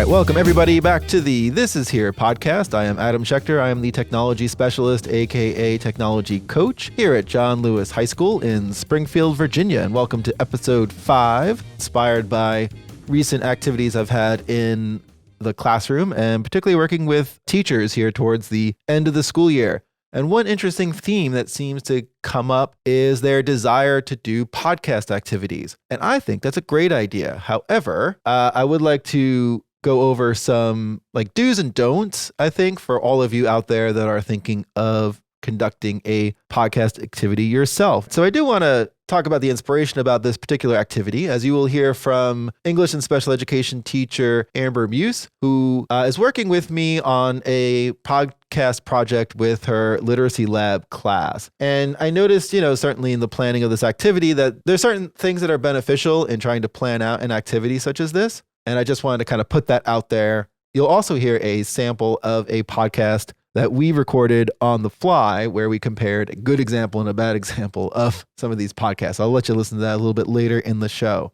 right, welcome everybody back to the This Is Here podcast. I am Adam Schechter. I am the technology specialist, aka technology coach here at John Lewis High School in Springfield, Virginia. And welcome to episode 5, inspired by recent activities I've had in the classroom and particularly working with teachers here towards the end of the school year. And one interesting theme that seems to come up is their desire to do podcast activities. And I think that's a great idea. However, I would like to go over some like do's and don'ts, I think, for all of you out there that are thinking of conducting a podcast activity yourself. So I do want to talk about the inspiration about this particular activity, as you will hear from English and special education teacher Amber Muse, who is working with me on a podcast project with her literacy lab class. And I noticed, certainly in the planning of this activity that there's certain things that are beneficial in trying to plan out an activity such as this. And I just wanted to kind of put that out there. You'll also hear a sample of a podcast that we recorded on the fly where we compared a good example and a bad example of some of these podcasts. I'll let you listen to that a little bit later in the show.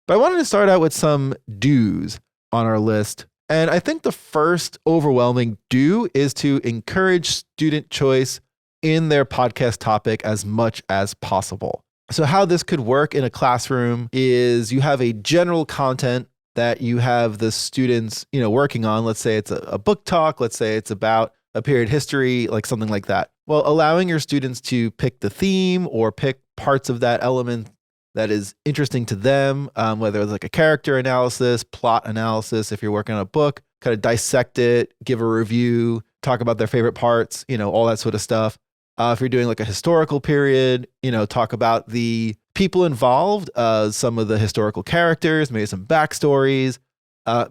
But I wanted to start out with some do's on our list. And I think the first overwhelming do is to encourage student choice in their podcast topic as much as possible. So how this could work in a classroom is you have a general content that you have the students, working on. Let's say it's a book talk. Let's say it's about a period history, like something like that. Well, allowing your students to pick the theme or pick parts of that element that is interesting to them, whether it's like a character analysis, plot analysis, if you're working on a book, kind of dissect it, give a review, talk about their favorite parts, all that sort of stuff. If you're doing like a historical period, talk about the people involved, some of the historical characters, maybe some backstories,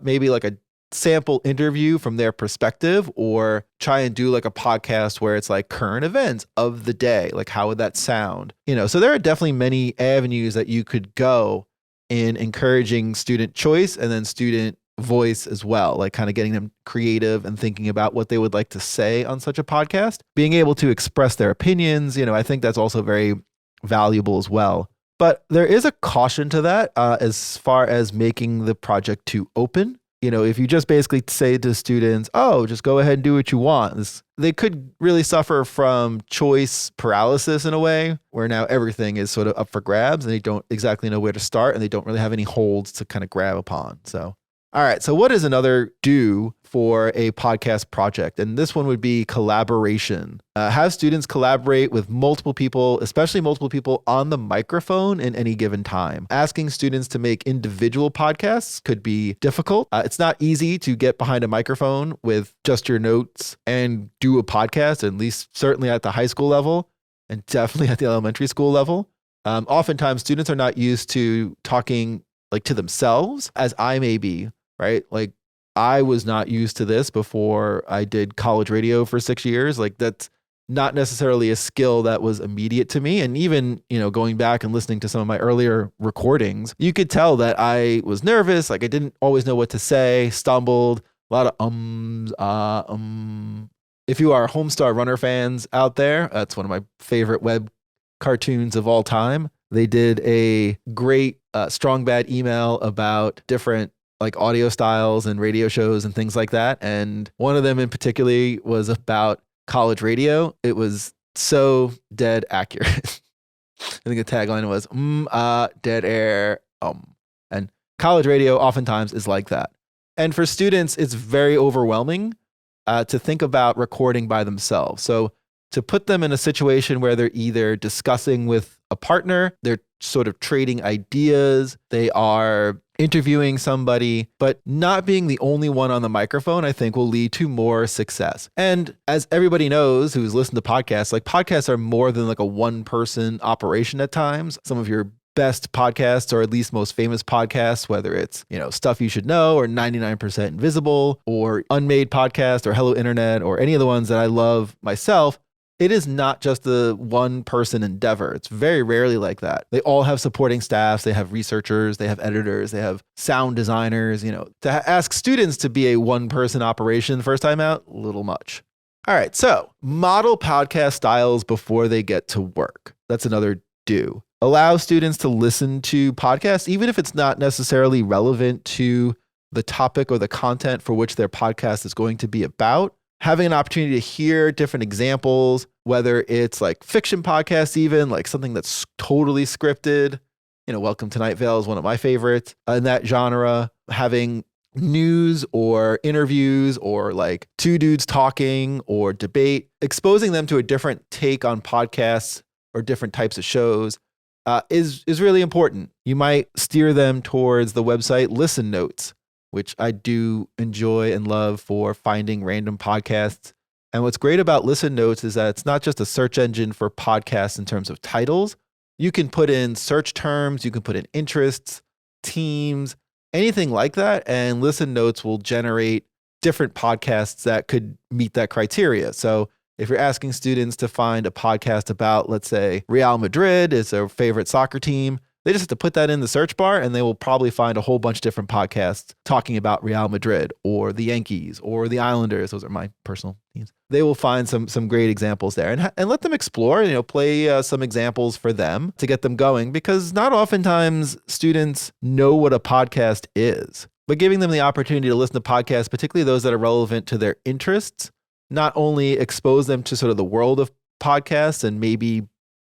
maybe like a sample interview from their perspective, or try and do like a podcast where it's like current events of the day. Like, how would that sound? So there are definitely many avenues that you could go in encouraging student choice and then student voice as well, like kind of getting them creative and thinking about what they would like to say on such a podcast, being able to express their opinions. I think that's also very valuable as well. But there is a caution to that as far as making the project too open. If you just basically say to students, oh, just go ahead and do what you want, they could really suffer from choice paralysis in a way where now everything is sort of up for grabs and they don't exactly know where to start and they don't really have any holds to kind of grab upon. So, all right. So what is another do for a podcast project? And this one would be collaboration. Have students collaborate with multiple people, especially multiple people on the microphone in any given time. Asking students to make individual podcasts could be difficult. It's not easy to get behind a microphone with just your notes and do a podcast, at least certainly at the high school level and definitely at the elementary school level. Oftentimes students are not used to talking like to themselves, as I may be, right? Like, I was not used to this before I did college radio for 6 years. Like, that's not necessarily a skill that was immediate to me. And even, going back and listening to some of my earlier recordings, you could tell that I was nervous. Like, I didn't always know what to say, stumbled, a lot of If you are Homestar Runner fans out there, that's one of my favorite web cartoons of all time. They did a great strong bad email about different like audio styles and radio shows and things like that. And one of them in particular was about college radio. It was so dead accurate. I think the tagline was, dead air, And college radio oftentimes is like that. And for students, it's very overwhelming to think about recording by themselves. So to put them in a situation where they're either discussing with a partner, they're sort of trading ideas, they are interviewing somebody, but not being the only one on the microphone, I think will lead to more success. And as everybody knows who's listened to podcasts, like podcasts are more than like a one-person operation at times. Some of your best podcasts, or at least most famous podcasts, whether it's, Stuff You Should Know or 99% Invisible or Unmade Podcast or Hello Internet or any of the ones that I love myself, it is not just the one person endeavor. It's very rarely like that. They all have supporting staffs. They have researchers, they have editors, they have sound designers, to ask students to be a one person operation the first time out, a little much. All right. So model podcast styles before they get to work. That's another do. Allow students to listen to podcasts, even if it's not necessarily relevant to the topic or the content for which their podcast is going to be about. Having an opportunity to hear different examples, whether it's like fiction podcasts, even like something that's totally scripted. Welcome to Night Vale is one of my favorites in that genre. Having news or interviews or like two dudes talking or debate, exposing them to a different take on podcasts or different types of shows is really important. You might steer them towards the website Listen Notes, which I do enjoy and love for finding random podcasts. And what's great about Listen Notes is that it's not just a search engine for podcasts in terms of titles. You can put in search terms, you can put in interests, teams, anything like that. And Listen Notes will generate different podcasts that could meet that criteria. So if you're asking students to find a podcast about, let's say, Real Madrid is their favorite soccer team, they just have to put that in the search bar and they will probably find a whole bunch of different podcasts talking about Real Madrid or the Yankees or the Islanders. Those are my personal teams. They will find some great examples there and let them explore, play some examples for them to get them going, because not oftentimes students know what a podcast is, but giving them the opportunity to listen to podcasts, particularly those that are relevant to their interests, not only expose them to sort of the world of podcasts and maybe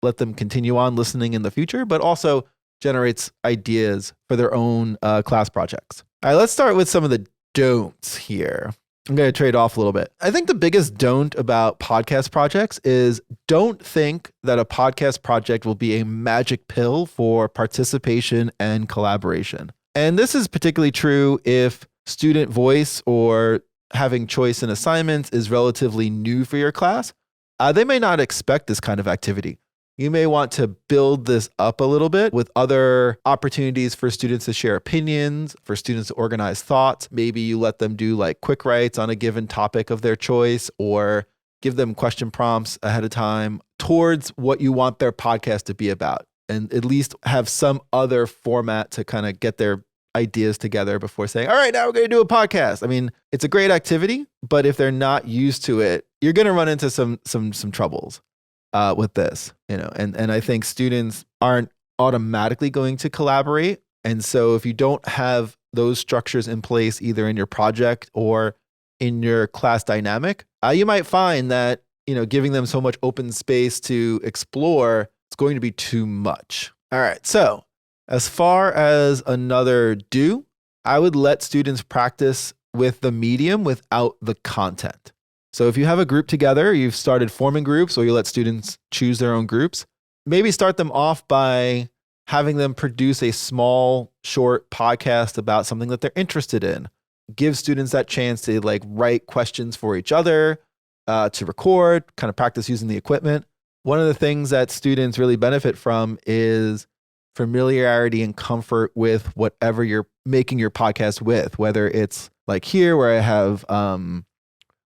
let them continue on listening in the future, but also generates ideas for their own class projects. All right, let's start with some of the don'ts here. I'm going to trade off a little bit. I think the biggest don't about podcast projects is don't think that a podcast project will be a magic pill for participation and collaboration. And this is particularly true if student voice or having choice in assignments is relatively new for your class. They may not expect this kind of activity. You may want to build this up a little bit with other opportunities for students to share opinions, for students to organize thoughts. Maybe you let them do like quick writes on a given topic of their choice, or give them question prompts ahead of time towards what you want their podcast to be about, and at least have some other format to kind of get their ideas together before saying, all right, now we're going to do a podcast. I mean, it's a great activity, but if they're not used to it, you're going to run into some troubles with this, and I think students aren't automatically going to collaborate. And so if you don't have those structures in place, either in your project or in your class dynamic, you might find that, giving them so much open space to explore, it's going to be too much. All right. So as far as another do, I would let students practice with the medium without the content. So if you have a group together, you've started forming groups, or you let students choose their own groups, maybe start them off by having them produce a small, short podcast about something that they're interested in. Give students that chance to write questions for each other, to record, kind of practice using the equipment. One of the things that students really benefit from is familiarity and comfort with whatever you're making your podcast with, whether it's like here where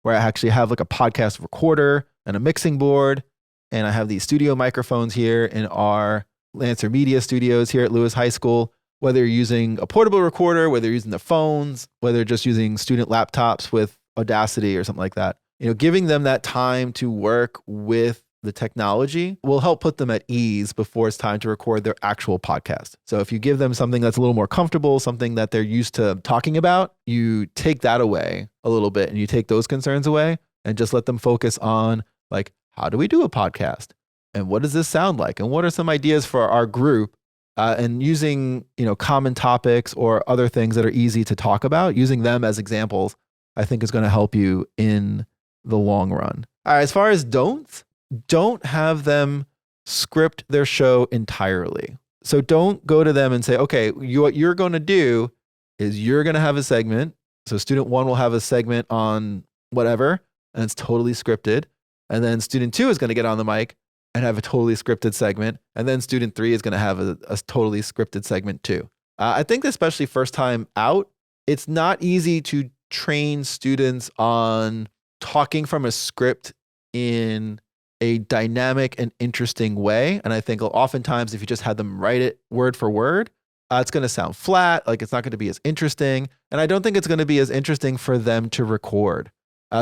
I actually have a podcast recorder and a mixing board, and I have these studio microphones here in our Lancer Media studios here at Lewis High School. Whether you're using a portable recorder, whether you're using the phones, whether you're just using student laptops with Audacity or something like that, giving them that time to work with the technology will help put them at ease before it's time to record their actual podcast. So if you give them something that's a little more comfortable, something that they're used to talking about, you take that away a little bit and you take those concerns away and just let them focus on how do we do a podcast? And what does this sound like? And what are some ideas for our group? And using, common topics or other things that are easy to talk about, using them as examples, I think is going to help you in the long run. All right, as far as don't have them script their show entirely. So don't go to them and say, okay, what you're going to do is you're going to have a segment. So student 1 will have a segment on whatever, and it's totally scripted. And then student 2 is going to get on the mic and have a totally scripted segment. And then student 3 is going to have a totally scripted segment too. I think especially first time out, it's not easy to train students on talking from a script in a dynamic and interesting way. And I think oftentimes if you just had them write it word for word, it's going to sound flat, it's not going to be as interesting. And I don't think it's going to be as interesting for them to record.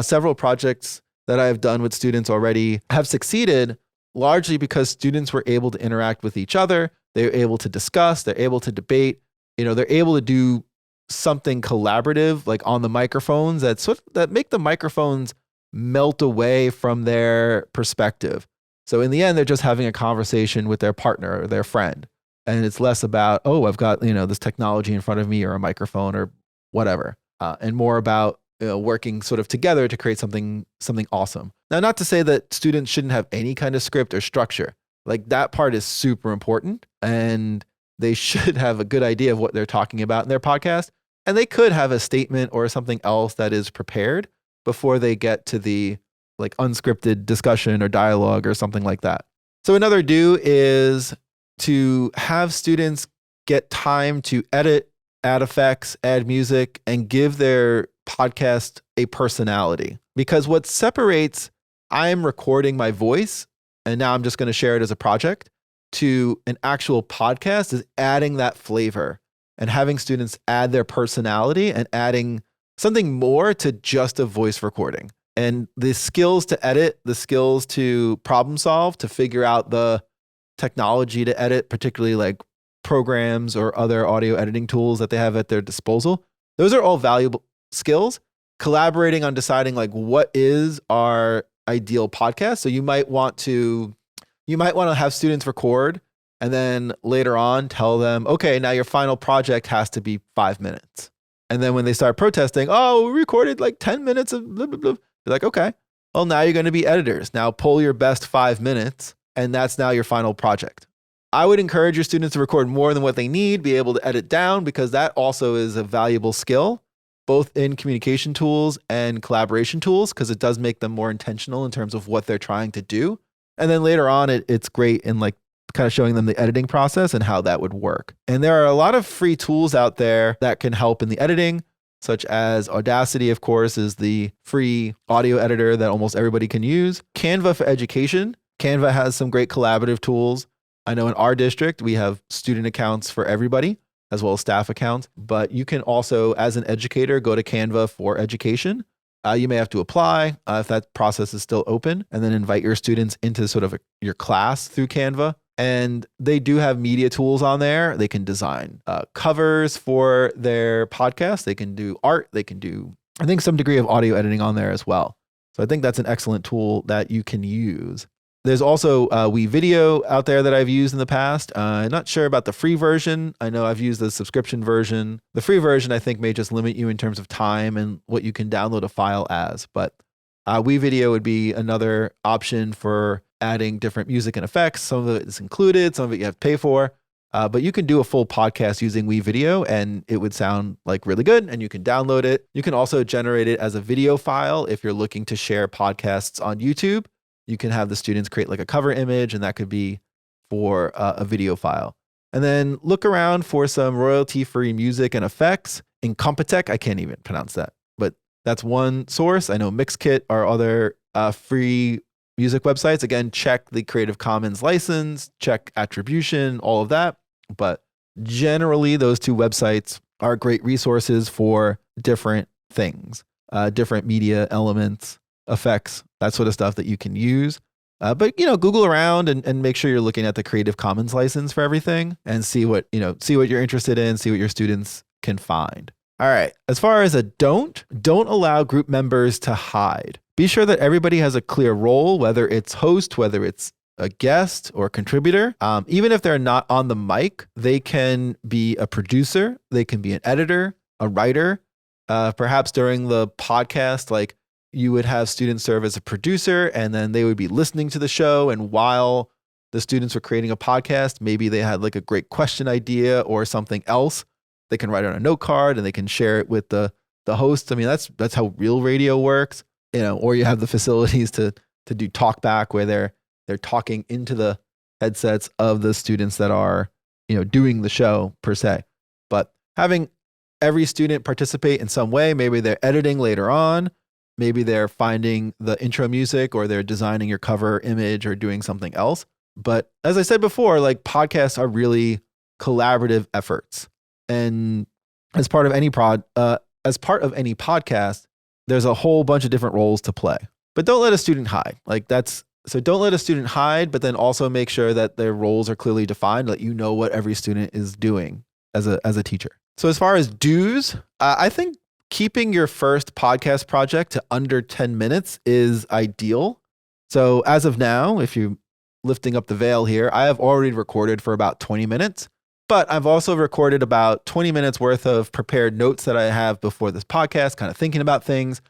Several projects that I've done with students already have succeeded largely because students were able to interact with each other. They're able to discuss, they're able to debate, they're able to do something collaborative, like on the microphones, that make the microphones melt away from their perspective. So in the end, they're just having a conversation with their partner or their friend. And it's less about, oh, I've got, this technology in front of me or a microphone or whatever, and more about working sort of together to create something awesome. Now, not to say that students shouldn't have any kind of script or structure. Like that part is super important, and they should have a good idea of what they're talking about in their podcast. And they could have a statement or something else that is prepared before they get to the like unscripted discussion or dialogue or something like that. So another do is to have students get time to edit, add effects, add music, and give their podcast a personality. Because what separates I'm recording my voice and now I'm just going to share it as a project to an actual podcast is adding that flavor and having students add their personality and adding something more to just a voice recording. And the skills to edit, the skills to problem solve, to figure out the technology to edit, particularly like programs or other audio editing tools that they have at their disposal. Those are all valuable skills. Collaborating on deciding like what is our ideal podcast. So you might want to have students record and then later on tell them, okay, now your final project has to be 5 minutes. And then when they start protesting, oh, we recorded like 10 minutes of blah, blah, blah. You're like, okay, well, now you're going to be editors. Now pull your best 5 minutes, and that's now your final project. I would encourage your students to record more than what they need, be able to edit down, because that also is a valuable skill, both in communication tools and collaboration tools, because it does make them more intentional in terms of what they're trying to do. And then later on, it's great in like kind of showing them the editing process and how that would work. And there are a lot of free tools out there that can help in the editing, such as Audacity, of course, is the free audio editor that almost everybody can use. Canva for education. Canva has some great collaborative tools. I know in our district, we have student accounts for everybody, as well as staff accounts. But you can also, as an educator, go to Canva for education. You may have to apply if that process is still open, and then invite your students into sort of your class through Canva. And they do have media tools on there. They can design covers for their podcast. They can do art. They can do, I think, some degree of audio editing on there as well. So I think that's an excellent tool that you can use. There's also WeVideo out there that I've used in the past. I'm not sure about the free version. I know I've used the subscription version. The free version, I think, may just limit you in terms of time and what you can download a file as. But WeVideo would be another option for adding different music and effects. Some of it is included, some of it you have to pay for. But you can do a full podcast using WeVideo and it would sound like really good, and you can download it. You can also generate it as a video file if you're looking to share podcasts on YouTube. You can have the students create like a cover image, and that could be for a video file. And then look around for some royalty-free music and effects. In Compotech, I can't even pronounce that, but that's one source. I know Mixkit are other free music websites. Again, check the Creative Commons license, check attribution, all of that. But generally, those two websites are great resources for different things, different media elements, effects, that sort of stuff that you can use. But Google around and make sure you're looking at the Creative Commons license for everything and see what you're interested in, see what your students can find. All right. As far as a don't allow group members to hide. Be sure that everybody has a clear role, whether it's host, whether it's a guest or contributor. Even if they're not on the mic, they can be a producer, they can be an editor, a writer. Perhaps during the podcast, like you would have students serve as a producer, and then they would be listening to the show. And while the students were creating a podcast, maybe they had like a great question idea or something else. They can write it on a note card and they can share it with the host. I mean, that's how real radio works, or you have the facilities to do talk back where they're talking into the headsets of the students that are, doing the show per se. But having every student participate in some way, maybe they're editing later on, maybe they're finding the intro music, or they're designing your cover image or doing something else. But as I said before, like podcasts are really collaborative efforts. And as part of any podcast, there's a whole bunch of different roles to play. But don't let a student hide. So don't let a student hide, but then also make sure that their roles are clearly defined, let you know what every student is doing as a teacher. So as far as do's, I think keeping your first podcast project to under 10 minutes is ideal. So as of now, if you're lifting up the veil here, I have already recorded for about 20 minutes, but I've also recorded about 20 minutes worth of prepared notes that I have before this podcast, kind of thinking about things.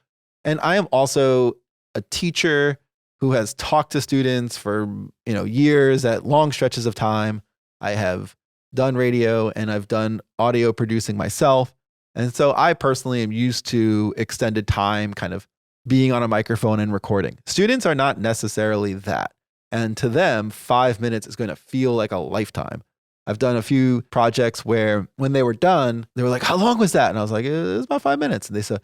And I am also a teacher who has talked to students for, years at long stretches of time. I have done radio and I've done audio producing myself. And so I personally am used to extended time kind of being on a microphone and recording. Students are not necessarily that. And to them, 5 minutes is going to feel like a lifetime. I've done a few projects where when they were done, they were like, how long was that? And I was like, it was about 5 minutes. And they said,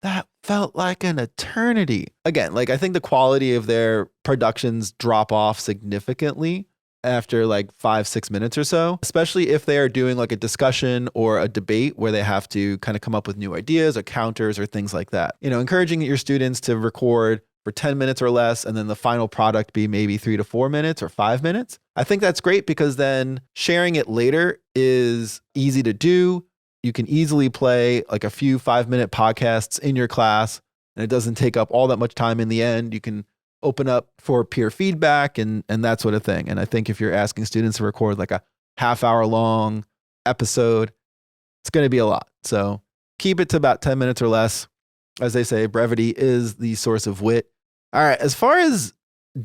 that felt like an eternity. Again, I think the quality of their productions drop off significantly after 5-6 minutes or so, especially if they are doing a discussion or a debate where they have to kind of come up with new ideas or counters or things like that. Encouraging your students to record for 10 minutes or less, and then the final product be maybe 3 to 4 minutes or 5 minutes. I think that's great because then sharing it later is easy to do. You can easily play a few 5-minute podcasts in your class, and it doesn't take up all that much time in the end. You can open up for peer feedback and that sort of thing. And I think if you're asking students to record a half-hour long episode, it's going to be a lot. So keep it to about 10 minutes or less. As they say, brevity is the source of wit. All right. As far as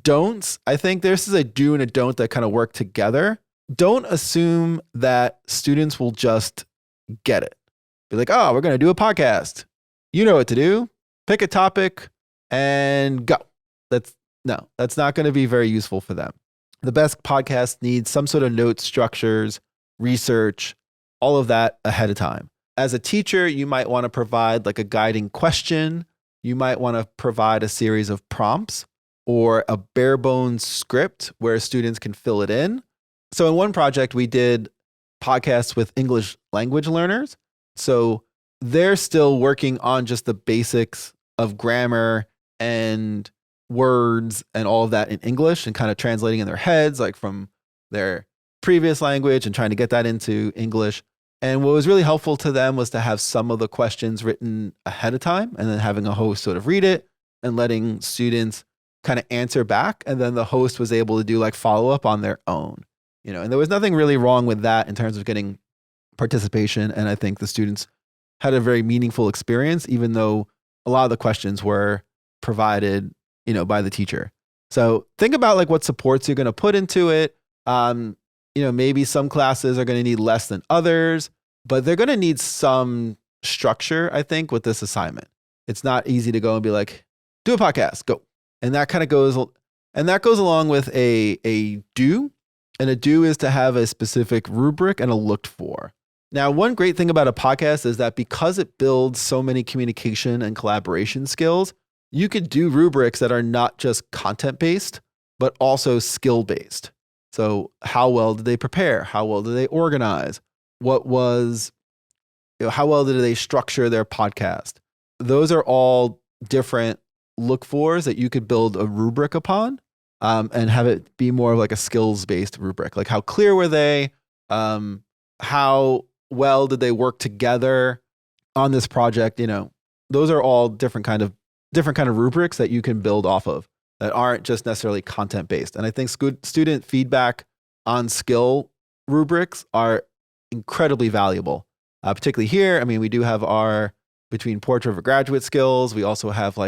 don'ts, I think this is a do and a don't that kind of work together. Don't assume that students will just get it. Be like, oh, we're going to do a podcast. You know what to do. Pick a topic and go. That's not going to be very useful for them. The best podcast needs some sort of note structures, research, all of that ahead of time. As a teacher, you might want to provide a guiding question. You might want to provide a series of prompts or a bare bones script where students can fill it in. So in one project, we did podcasts with English language learners. So they're still working on just the basics of grammar and words and all of that in English and kind of translating in their heads, from their previous language and trying to get that into English. And what was really helpful to them was to have some of the questions written ahead of time and then having a host sort of read it and letting students kind of answer back. And then the host was able to do follow up on their own, and there was nothing really wrong with that in terms of getting participation. And I think the students had a very meaningful experience, even though a lot of the questions were provided by the teacher. So think about what supports you're going to put into it. Maybe some classes are going to need less than others, but they're going to need some structure, I think, with this assignment. It's not easy to go and be like, do a podcast, go. And that kind of goes along with a do. And a do is to have a specific rubric and a looked for. Now, one great thing about a podcast is that because it builds so many communication and collaboration skills, you could do rubrics that are not just content-based, but also skill-based. So how well did they prepare? How well did they organize? How well did they structure their podcast? Those are all different look-fors that you could build a rubric upon and have it be more of a skills-based rubric. How clear were they? How well did they work together on this project? Those are all different kind of rubrics that you can build off of that aren't just necessarily content based. And I think student feedback on skill rubrics are incredibly valuable, particularly here. I mean, we do have our between portrait of a graduate skills. We also have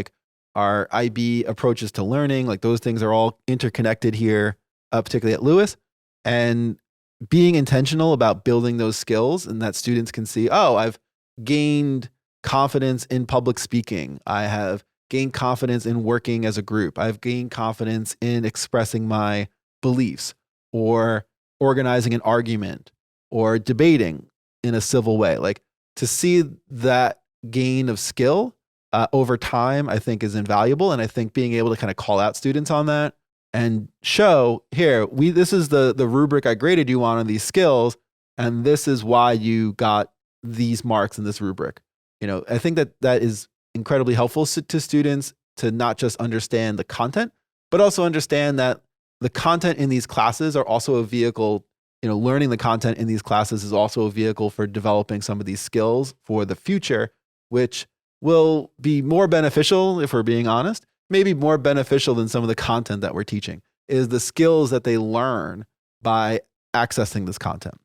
our IB approaches to learning. Those things are all interconnected here, particularly at Lewis. And being intentional about building those skills and that students can see, oh, I've gained confidence in public speaking. I have gained confidence in working as a group. I've gained confidence in expressing my beliefs or organizing an argument or debating in a civil way. To see that gain of skill over time, I think is invaluable. And I think being able to kind of call out students on that and show here, this is the rubric I graded you on these skills. And this is why you got these marks in this rubric. I think that is incredibly helpful to students to not just understand the content, but also understand that the content in these classes are also a vehicle learning the content in these classes is also a vehicle for developing some of these skills for the future, which will be more beneficial, if we're being honest, maybe more beneficial than some of the content that we're teaching, is the skills that they learn by accessing this content.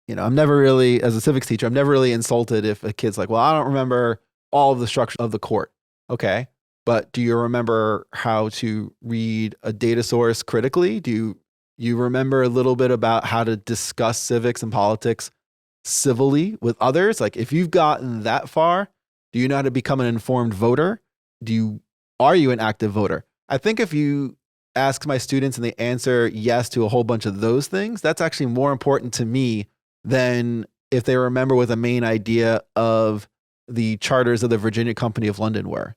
I'm never really, as a civics teacher, I'm never really insulted if a kid's like, well, I don't remember all of the structure of the court. Okay. But do you remember how to read a data source critically? Do you remember a little bit about how to discuss civics and politics civilly with others? Like, if you've gotten that far, do you know how to become an informed voter? Are you an active voter? I think if you ask my students and they answer yes to a whole bunch of those things, that's actually more important to me than if they remember what the main idea of the charters of the Virginia Company of London were.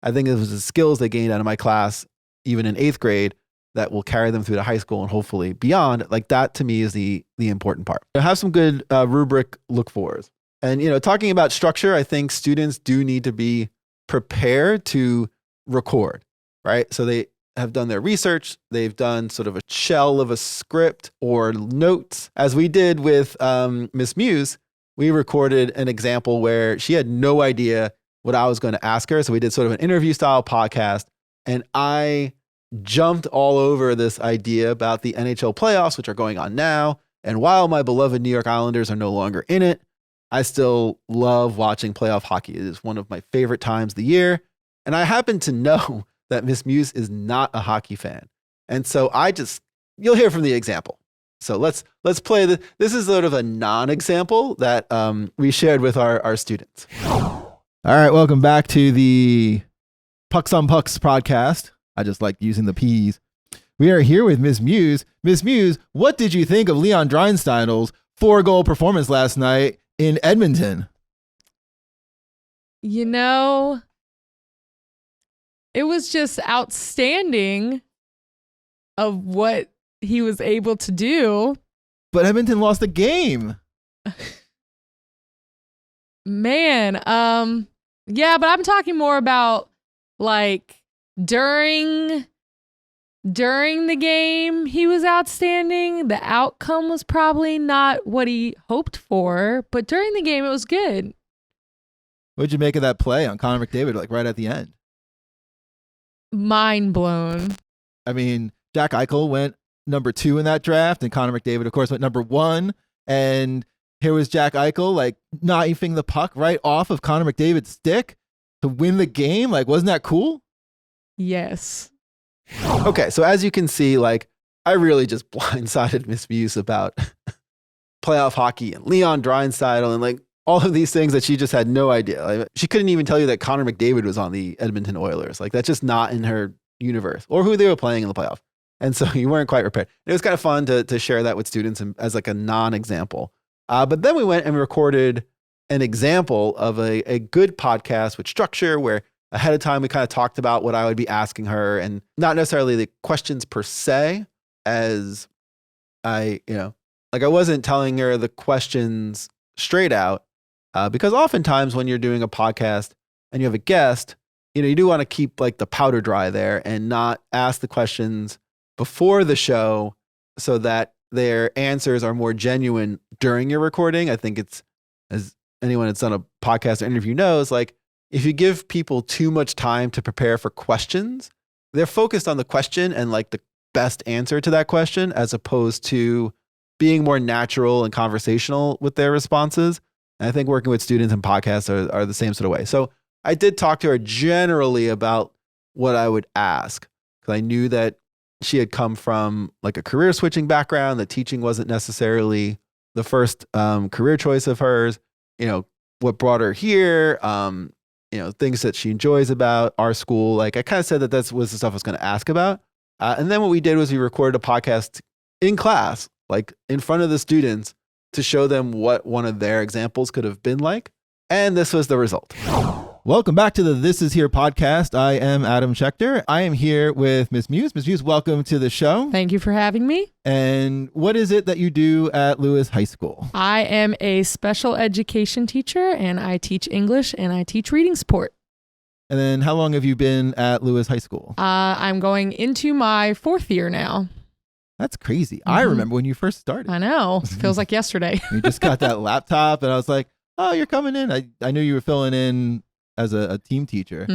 I think it was the skills they gained out of my class, even in 8th grade, that will carry them through to high school and hopefully beyond. Like, that to me is the important part. Have some good rubric look-fors. And, talking about structure, I think students do need to be prepared to record, right? So they have done their research. They've done sort of a shell of a script or notes. As we did with Miss Muse, we recorded an example where she had no idea what I was going to ask her. So we did sort of an interview style podcast, and I jumped all over this idea about the NHL playoffs, which are going on now. And while my beloved New York Islanders are no longer in it, I still love watching playoff hockey. It is one of my favorite times of the year. And I happen to know that Miss Muse is not a hockey fan. And so you'll hear from the example. So let's play this is sort of a non-example that we shared with our students. All right, welcome back to the Pucks on Pucks podcast. I just like using the P's. We are here with Miss Muse. Miss Muse, what did you think of Leon Dreisaitl's 4-goal performance last night in Edmonton? It was just outstanding of what he was able to do. But Edmonton lost the game. Man, yeah, but I'm talking more about like during the game, he was outstanding. The outcome was probably not what he hoped for, but during the game, it was good. What'd you make of that play on Connor McDavid, like right at the end? Mind blown. I mean, Jack Eichel went number 2 in that draft, and Connor McDavid, of course, went number 1. And here was Jack Eichel, like, knifing the puck right off of Connor McDavid's stick to win the game. Like, wasn't that cool? Yes. Okay, so as you can see, like, I really just blindsided Miss Muse about playoff hockey and Leon Draisaitl and like all of these things that she just had no idea. Like, she couldn't even tell you that Connor McDavid was on the Edmonton Oilers. Like, that's just not in her universe or who they were playing in the playoff. And so you weren't quite prepared. It was kind of fun to share that with students as like a non-example. But then we went and recorded an example of a good podcast with structure where ahead of time we kind of talked about what I would be asking her and not necessarily the questions per se as I wasn't telling her the questions straight out because oftentimes when you're doing a podcast and you have a guest, you do want to keep like the powder dry there and not ask the questions before the show so that their answers are more genuine during your recording. I think it's, as anyone that's done a podcast or interview knows, like if you give people too much time to prepare for questions, they're focused on the question and like the best answer to that question as opposed to being more natural and conversational with their responses. And I think working with students in podcasts are the same sort of way. So I did talk to her generally about what I would ask because I knew that she had come from like a career switching background, that teaching wasn't necessarily the first career choice of hers, what brought her here, things that she enjoys about our school. Like I kind of said that was the stuff I was going to ask about. And then what we did was we recorded a podcast in class, like in front of the students to show them what one of their examples could have been like. And this was the result. Welcome back to the This Is Here podcast. I am Adam Schechter. I am here with Miss Muse. Miss Muse, welcome to the show. Thank you for having me. And what is it that you do at Lewis High School? I am a special education teacher, and I teach English, and I teach reading support. And then how long have you been at Lewis High School? I'm going into my 4th year now. That's crazy. I remember when you first started. I know. Feels like yesterday. You just got that laptop, and I was like, "Oh, you're coming in." I knew you were filling in as a team teacher.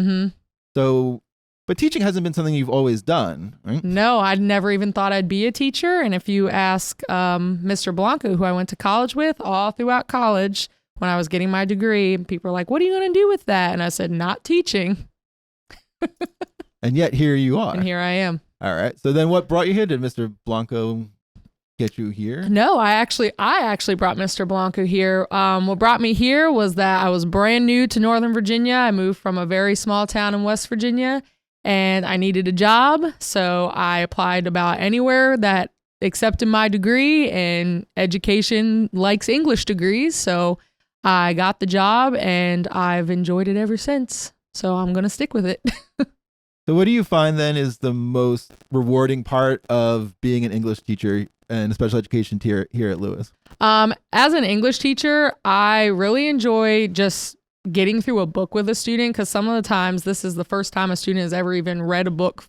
So, but teaching hasn't been something you've always done, right? No, I'd never even thought I'd be a teacher. And if you ask Mr. Blanco, who I went to college with, all throughout college, when I was getting my degree, people are like, "What are you going to do with that?" And I said, "Not teaching." And yet here you are. And here I am. All right. So then what brought you here? Did Mr. Blanco get you here? No, I actually brought Mr. Blanco here. What brought me here was that I was brand new to Northern Virginia. I moved from a very small town in West Virginia, and I needed a job. So I applied about anywhere that accepted my degree, and education likes English degrees. So I got the job, and I've enjoyed it ever since. So I'm going to stick with it. So what do you find then is the most rewarding part of being an English teacher and a special education here at Lewis? As an English teacher, I really enjoy just getting through a book with a student, because some of the times this is the first time a student has ever even read a book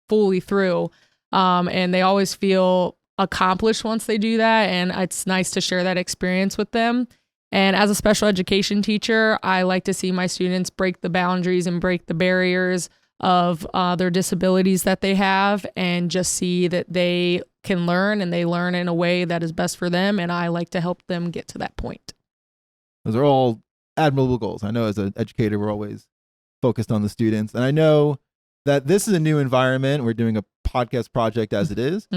fully through. And they always feel accomplished once they do that. And it's nice to share that experience with them. And as a special education teacher, I like to see my students break the boundaries and break the barriers of their disabilities that they have, and just see that they can learn, and they learn in a way that is best for them. And I like to help them get to that point. Those are all admirable goals. I know as an educator, we're always focused on the students. And I know that this is a new environment. We're doing a podcast project as it is.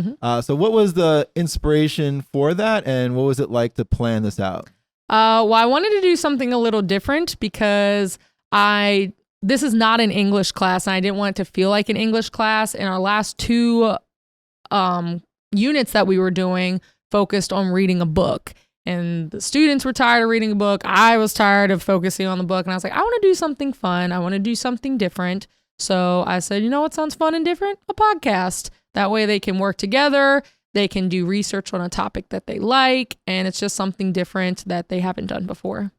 So what was the inspiration for that? And what was it like to plan this out? Well, I wanted to do something a little different, because this is not an English class, and I didn't want it to feel like an English class. And our last two units that we were doing focused on reading a book. And the students were tired of reading a book. I was tired of focusing on the book. And I was like, I want to do something fun. I want to do something different. So I said, you know what sounds fun and different? A podcast. That way they can work together. They can do research on a topic that they like. And it's just something different that they haven't done before.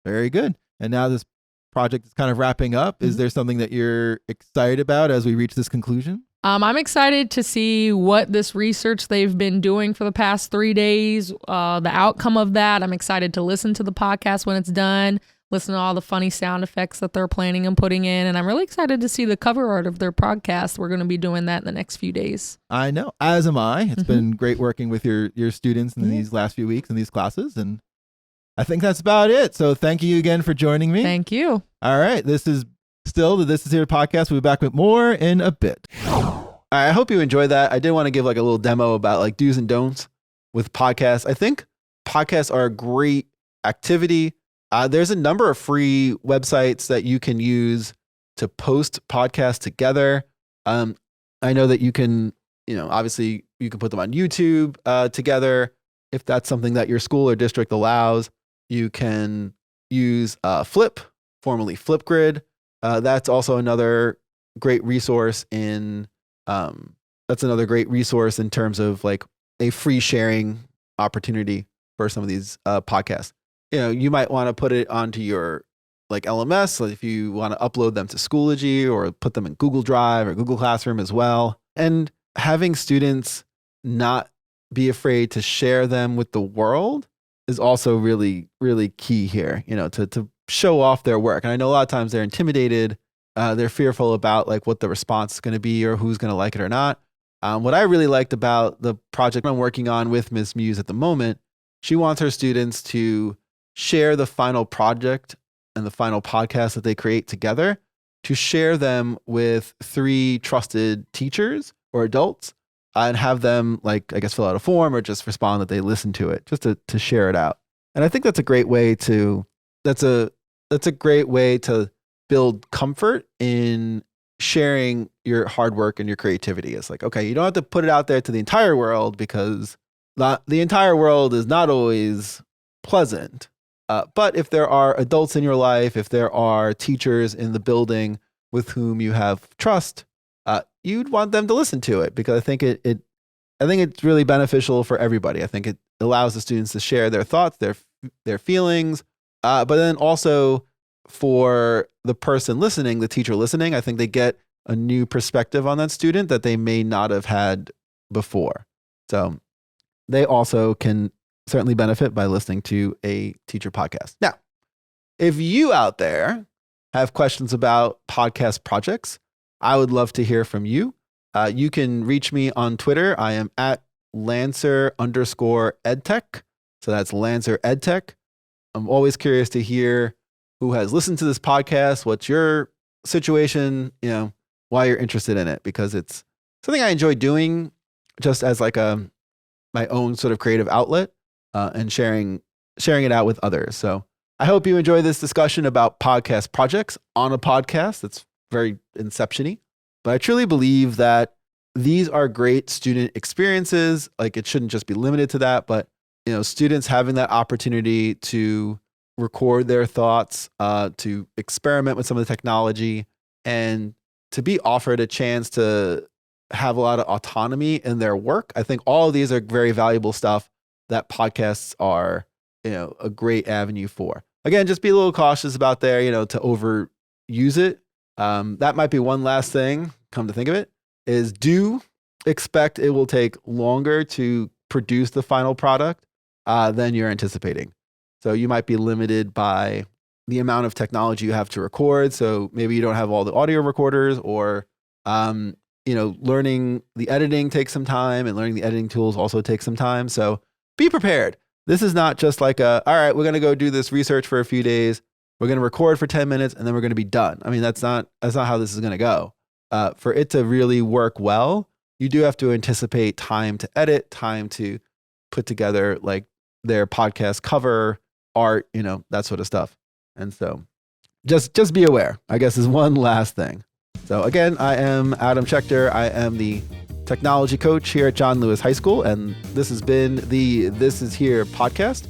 Very good. And now this project is kind of wrapping up. Is there something that you're excited about as we reach this conclusion? I'm excited to see what this research they've been doing for the past 3 days, the outcome of that. I'm excited to listen to the podcast when it's done, listen to all the funny sound effects that they're planning and putting in. And I'm really excited to see the cover art of their podcast. We're going to be doing that in the next few days. I know, as am I. It's been great working with your students in these last few weeks in these classes. And I think that's about it. So thank you again for joining me. Thank you. All right. This is still the This Is Here podcast. We'll be back with more in a bit. All right, I hope you enjoyed that. I did want to give like a little demo about like do's and don'ts with podcasts. I think podcasts are a great activity. There's a number of free websites that you can use to post podcasts together. I know that you can, obviously you can put them on YouTube together if that's something that your school or district allows. You can use Flip, formerly Flipgrid. That's also another great resource in terms of like a free sharing opportunity for some of these podcasts. You might want to put it onto your like LMS, so if you want to upload them to Schoology or put them in Google Drive or Google Classroom as well. And having students not be afraid to share them with the world is also really, really key here, to show off their work. And I know a lot of times they're intimidated. They're fearful about like what the response is going to be or who's going to like it or not. What I really liked about the project I'm working on with Ms. Muse at the moment, she wants her students to share the final project and the final podcast that they create together, to share them with 3 trusted teachers or adults, and have them like, I guess, fill out a form or just respond that they listen to it, just to share it out. And I think that's a great way to build comfort in sharing your hard work and your creativity. It's like, okay, you don't have to put it out there to the entire world, because the entire world is not always pleasant. But if there are adults in your life, if there are teachers in the building with whom you have trust, you'd want them to listen to it, because I think it's really beneficial for everybody. I think it allows the students to share their thoughts, their feelings, but then also for the person listening, the teacher listening, I think they get a new perspective on that student that they may not have had before. So they also can certainly benefit by listening to a teacher podcast. Now, if you out there have questions about podcast projects, I would love to hear from you. You can reach me on Twitter. I am at Lancer_edtech. So that's Lancer EdTech. I'm always curious to hear who has listened to this podcast, what's your situation, why you're interested in it, because it's something I enjoy doing just as like my own sort of creative outlet, and sharing it out with others. So I hope you enjoy this discussion about podcast projects on a podcast. That's very inception-y, but I truly believe that these are great student experiences. Like, it shouldn't just be limited to that, but students having that opportunity to record their thoughts, to experiment with some of the technology, and to be offered a chance to have a lot of autonomy in their work. I think all of these are very valuable stuff that podcasts are, a great avenue for. Again, just be a little cautious about there, to overuse it. That might be one last thing, come to think of it, is do expect it will take longer to produce the final product than you're anticipating. So you might be limited by the amount of technology you have to record. So maybe you don't have all the audio recorders, or, learning the editing takes some time, and learning the editing tools also takes some time. So be prepared. This is not just like all right, we're going to go do this research for a few days. We're going to record for 10 minutes and then we're going to be done. I mean, that's not how this is going to go. For it to really work well, you do have to anticipate time to edit, time to put together like their podcast cover, art, that sort of stuff. And so just be aware, I guess, is one last thing. So again, I am Adam Schechter. I am the technology coach here at John Lewis High School, and this has been the This Is Here podcast.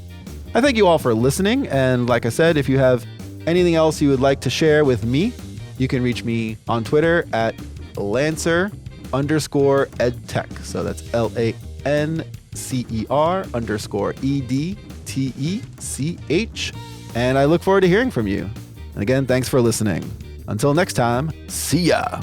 I thank you all for listening, and like I said, if you have anything else you would like to share with me, you can reach me on Twitter at Lancer_edtech. So that's LANCER_EDTECH. And I look forward to hearing from you. And again, thanks for listening. Until next time, see ya.